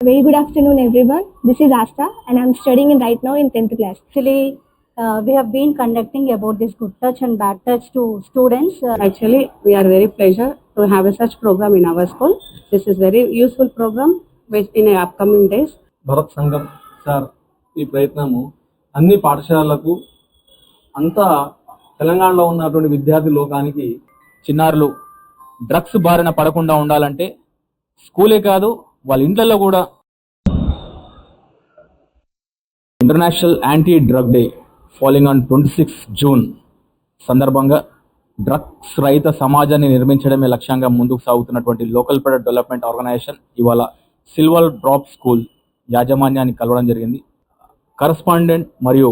Very good afternoon, everyone. This is Asta, and I'm studying right now in 10th class. Actually, we have been conducting about this good touch and bad touch to students. Actually, we are very pleasure to have a such program in our school. This is very useful program which in upcoming days. Bharat సంఘం sir ఈ ప్రయత్నము అన్ని పాఠశాలలకు అంతా తెలంగాణలో ఉన్నటువంటి విద్యార్థి లోకానికి చిన్నారులు డ్రగ్స్ బారిన పడకుండా ఉండాలంటే స్కూలే కాదు వాళ్ళ ఇంట్లలో కూడా international anti drug day falling on 26 June సందర్భంగా డ్రగ్స్ రహిత సమాజాన్ని నిర్మించడమే లక్ష్యంగా ముందుకు సాగుతున్నటువంటి లోకల్ ప్రొడక్ట్ డెవలప్మెంట్ ఆర్గనైజేషన్ ఇవాళ సిల్వర్ డ్రాప్ స్కూల్ యాజమాన్యాన్ని కలవడం జరిగింది. కరస్పాండెంట్ మరియు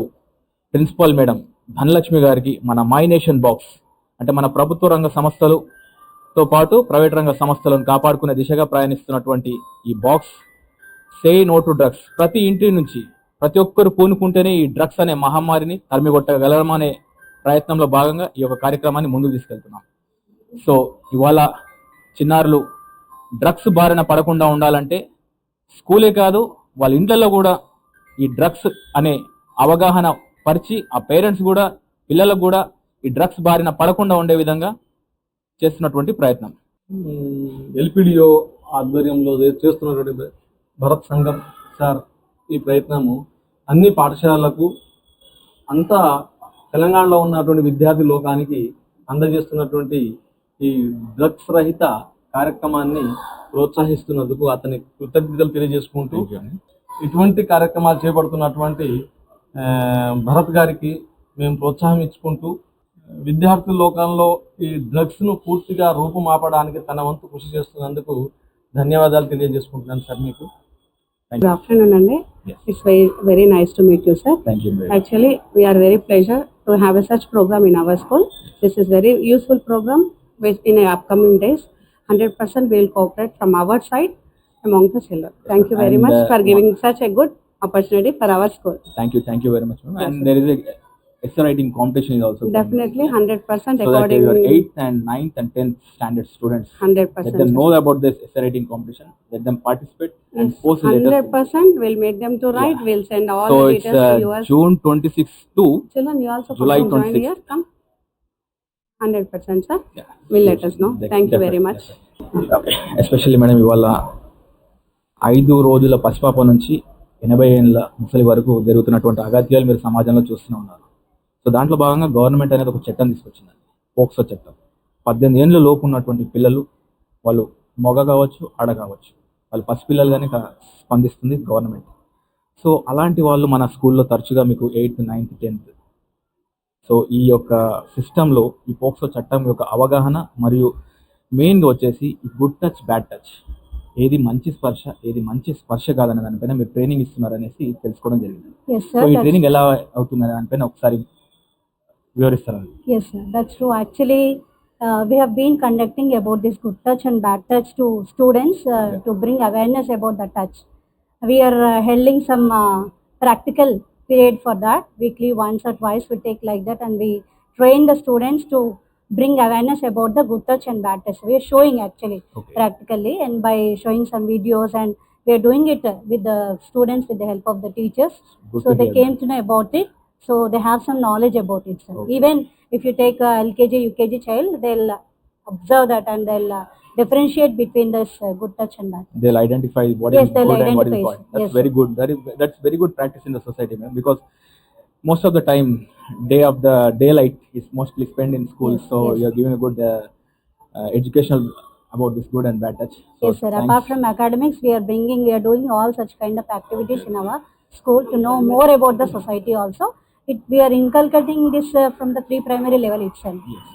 ప్రిన్సిపల్ మేడం ధనలక్ష్మి గారికి మన మై నేషన్ బాక్స్ అంటే మన ప్రభుత్వ రంగ సంస్థలతో పాటు ప్రైవేట్ రంగ సంస్థలను కాపాడుకునే దిశగా ప్రయాణిస్తున్నటువంటి ఈ box say no to drugs, ప్రతి ఇంటి నుంచి ప్రతి ఒక్కరు పూనుకుంటేనే ఈ డ్రగ్స్ అనే మహమ్మారిని తరిమికొట్టగలమనే ప్రయత్నంలో భాగంగా ఈ యొక్క కార్యక్రమాన్ని ముందుకు తీసుకెళ్తున్నాం. సో ఇవాళ చిన్నారులు డ్రగ్స్ బారిన పడకుండా ఉండాలంటే స్కూలే కాదు వాళ్ళ ఇంట్లలో కూడా ఈ డ్రగ్స్ అనే అవగాహన పరిచి ఆ పేరెంట్స్ కూడా పిల్లలకు కూడా ఈ డ్రగ్స్ బారిన పడకుండా ఉండే విధంగా చేస్తున్నటువంటి ప్రయత్నం. ఎల్పిడిఓ ఆధ్వర్యంలో చేస్తున్నటువంటి భరత్ సంఘం సార్ ఈ ప్రయత్నము అన్ని పాఠశాలలకు అంతా తెలంగాణలో ఉన్నటువంటి విద్యార్థి లోకానికి అందజేస్తున్నటువంటి ఈ డ్రగ్స్ రహిత కార్యక్రమాన్ని ప్రోత్సహిస్తున్నందుకు అతని కృతజ్ఞతలు తెలియజేసుకుంటూ ఇటువంటి కార్యక్రమాలు చేపడుతున్నటువంటి భరత్ గారికి మేము ప్రోత్సాహం ఇచ్చుకుంటూ విద్యార్థుల లోకంలో ఈ డ్రగ్స్ను పూర్తిగా రూపుమాపడానికి తన వంతు కృషి చేస్తున్నందుకు ధన్యవాదాలు తెలియజేసుకుంటున్నాను సార్ మీకు. Good afternoon, Andy. Yes. It's very nice to meet you, sir. Thank you. Actually, we are very pleasure to have a such program in our school. This is very useful program which in upcoming days 100% will cooperate from our side among the children. Thank you very much for giving such a good opportunity for our school. Thank you very much, ma'am. And there is a essay writing competition is also Definitely 100% so according that your 8th and 9th and 10th standard students 100%. let them know about this essay writing competition, let them participate and post letters. 100% will make them to write. We'll send all So the it's details to yours. June 26th to Children, you also July come to join 26th. here. Come. 100%, sir. Yeah. Will let us know. Thank you very much. Especially madam ఇవాళ 5 రోజుల పసిపాప నుంచి 80 ఏళ్ళ ముసలి వరకు జరుగుతున్నటువంటి అగత్యాలు మీరు సమాజంలో చూస్తూనే ఉన్నారు. సో దాంట్లో భాగంగా గవర్నమెంట్ అనేది ఒక చట్టం తీసుకొచ్చిందండి, పోక్సో చట్టం. 18 ఏళ్ళ లోపు ఉన్నటువంటి పిల్లలు, వాళ్ళు మొగ కావచ్చు ఆడ కావచ్చు, వాళ్ళు పసిపిల్లలుగానే స్పందిస్తుంది గవర్నమెంట్. సో అలాంటి వాళ్ళు మన స్కూల్లో తరచుగా మీకు 8th, 9th, 10th. సో ఈ యొక్క సిస్టంలో ఈ పోక్సో చట్టం యొక్క అవగాహన మరియు మెయిన్గా వచ్చేసి గుడ్ టచ్ బ్యాడ్ టచ్, ఏది మంచి స్పర్శ ఏది మంచి స్పర్శ కాదనే దానిపైన మీరు ట్రైనింగ్ ఇస్తున్నారు అనేసి తెలుసుకోవడం జరిగింది. సో ఈ ట్రైనింగ్ ఎలా అవుతుందనే దానిపైన ఒకసారి వివరిస్తారా? Yes, sir. That's true. Actually, we have been conducting about this good touch and bad touch to students to bring awareness about the touch. We are holding some practical period for that. Weekly, once or twice, we take like that, and we train the students to bring awareness about the good touch and bad touch. We are showing actually practically, and by showing some videos, and we are doing it with the students with the help of the teachers. So they came to know about it. So they have some knowledge about it, sir. Even if you take a LKG, UKG child, they'll observe that and they'll differentiate between this good touch and bad. They'll identify what Yes, is they'll good and what is identify. bad. That's Yes, very good. That's very good practice in the society, man. Because most of the time, day of the daylight is mostly spent in school. Yes, so yes. you're giving a good educational about this good and bad touch. So Yes, sir. Apart from academics, we are doing all such kind of activities in our school to know more about the society also. We are inculcating this from the pre-primary level itself. Yes.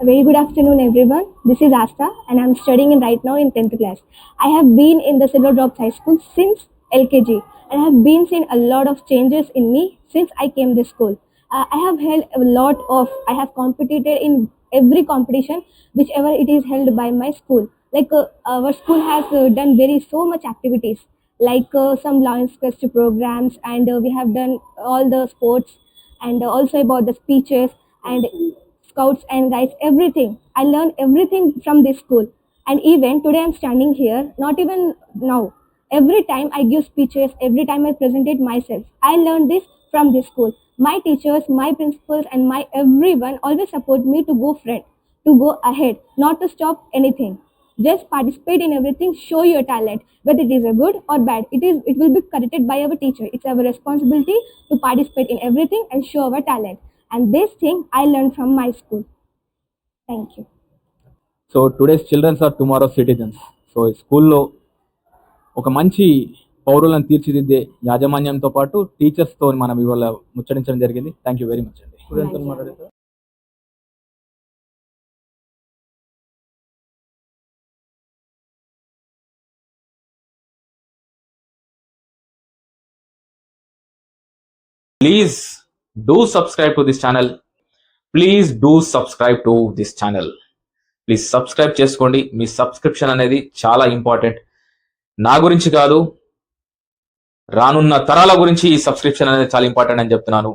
Very good afternoon, everyone. This is Asta, and I'm studying right now in 10th class. I have been in the Silver Drops High School since LKG, and I have been seeing a lot of changes in me since I came to school. I have competed in every competition, whichever it is held by my school. Like our school has done so much activities, like some Lions Quest programs, and we have done all the sports, and also about the speeches and scouts and guides, everything. I learned everything from this school, and even today I'm standing here, not even now, Every time I give speeches, every time I presented myself, I learned this from this school. My teachers, my principals, and my everyone always support me to go front, to go ahead, not to stop anything. Just participate in everything, show your talent, whether it is a good or bad. It will be corrected by our teacher. It's our responsibility to participate in everything and show our talent. And this thing I learned from my school. Thank you. So today's childrens are tomorrow citizens. So ఈ స్కూల్లో ఒక మంచి పౌరులను తీర్చిదిద్దే యాజమాన్యంతో పాటు టీచర్స్తో మనం ఇవాళ ముచ్చటించడం జరిగింది. థ్యాంక్ యూ వెరీ మచ్ అండి. స్టూడెంట్తో మాట్లాడితే Please do subscribe to this channel. Please do subscribe to this channel. Please subscribe చేసుకోండి. మీ సబ్స్క్రిప్షన్ అనేది చాలా ఇంపార్టెంట్. నా గురించి కాదు, రానున్న తరాల గురించి ఈ సబ్స్క్రిప్షన్ అనేది చాలా ఇంపార్టెంట్ అని చెప్తున్నాను.